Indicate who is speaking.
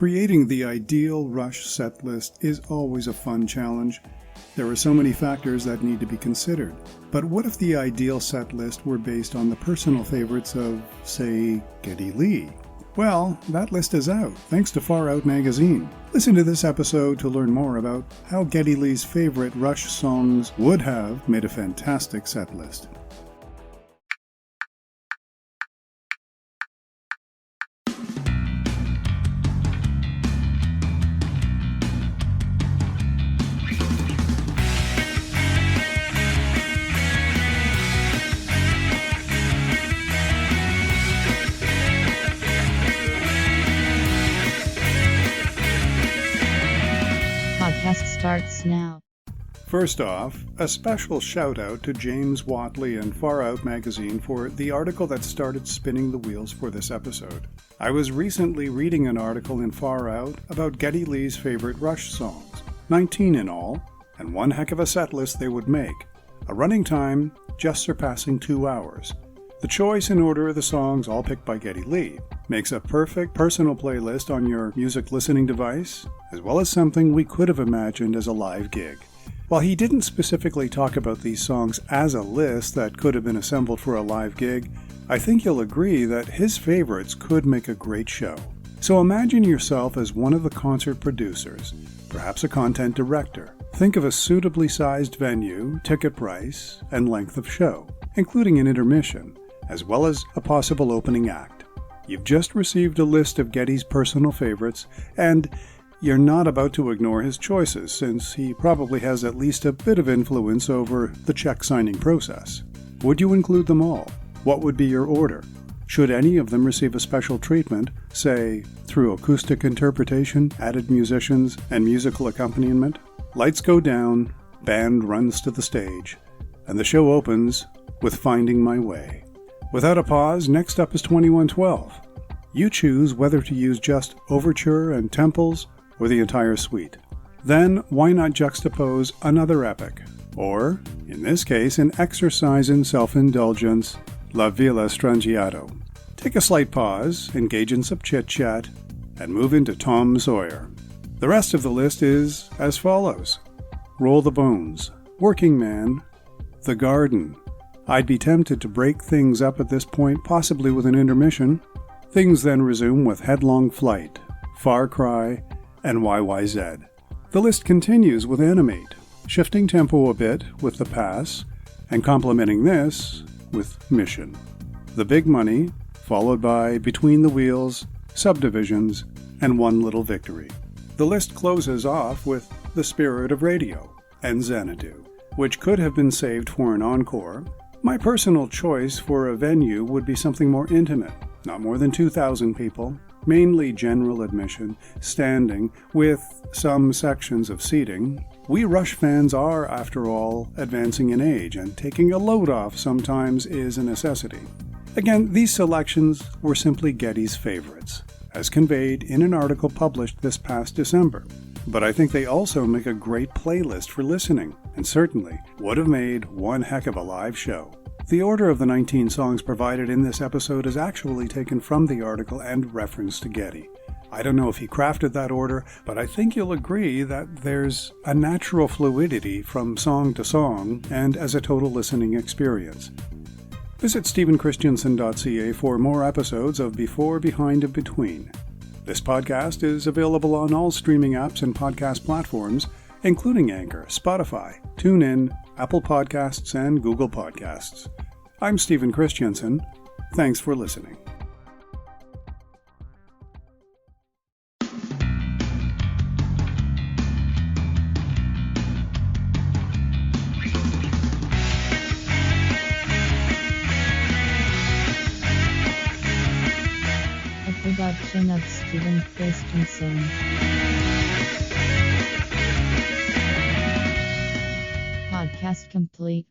Speaker 1: Creating the ideal Rush set list is always a fun challenge. There are so many factors that need to be considered. But what if the ideal set list were based on the personal favorites of, say, Geddy Lee? Well, that list is out, thanks to Far Out magazine. Listen to this episode to learn more about how Geddy Lee's favorite Rush songs would have made a fantastic set list.
Speaker 2: Podcast starts now.
Speaker 1: First off, a special shout out to James Watley and Far Out magazine for the article that started spinning the wheels for this episode. I was recently reading an article in Far Out about Geddy Lee's favorite Rush songs, 19 in all, and one heck of a set list they would make, a running time just surpassing 2 hours. The choice and order of the songs, all picked by Geddy Lee, makes a perfect personal playlist on your music listening device, as well as something we could have imagined as a live gig. While he didn't specifically talk about these songs as a list that could have been assembled for a live gig, I think you'll agree that his favorites could make a great show. So imagine yourself as one of the concert producers, perhaps a content director. Think of a suitably sized venue, ticket price, and length of show, including an intermission, as well as a possible opening act. You've just received a list of Geddy's personal favorites, and you're not about to ignore his choices, since he probably has at least a bit of influence over the check signing process. Would you include them all? What would be your order? Should any of them receive a special treatment, say, through acoustic interpretation, added musicians, and musical accompaniment? Lights go down, band runs to the stage, and the show opens with Finding My Way. Without a pause, next up is 2112. You choose whether to use just overture and temples or the entire suite. Then, why not juxtapose another epic? Or, in this case, an exercise in self-indulgence, La Villa Strangiato. Take a slight pause, engage in some chit-chat, and move into Tom Sawyer. The rest of the list is as follows: Roll the Bones, Working Man, The Garden. I'd be tempted to break things up at this point, possibly with an intermission. Things then resume with Headlong Flight, Far Cry, and YYZ. The list continues with Animate, shifting tempo a bit with The Pass, and complementing this with Mission. The Big Money, followed by Between the Wheels, Subdivisions, and One Little Victory. The list closes off with The Spirit of Radio and Xanadu, which could have been saved for an encore. My personal choice for a venue would be something more intimate, not more than 2,000 people, mainly general admission, standing, with some sections of seating. We Rush fans are, after all, advancing in age, and taking a load off sometimes is a necessity. Again, these selections were simply Geddy's favorites, as conveyed in an article published this past December. But I think they also make a great playlist for listening, and certainly would have made one heck of a live show. The order of the 19 songs provided in this episode is actually taken from the article and referenced to Geddy. I don't know if he crafted that order, but I think you'll agree that there's a natural fluidity from song to song and as a total listening experience. Visit stephenchristiansen.ca for more episodes of Before, Behind, and Between. This podcast is available on all streaming apps and podcast platforms, including Anchor, Spotify, TuneIn, Apple Podcasts, and Google Podcasts. I'm Stephen Christiansen. Thanks for listening.
Speaker 2: A production of Stephen Christensen. Podcast complete.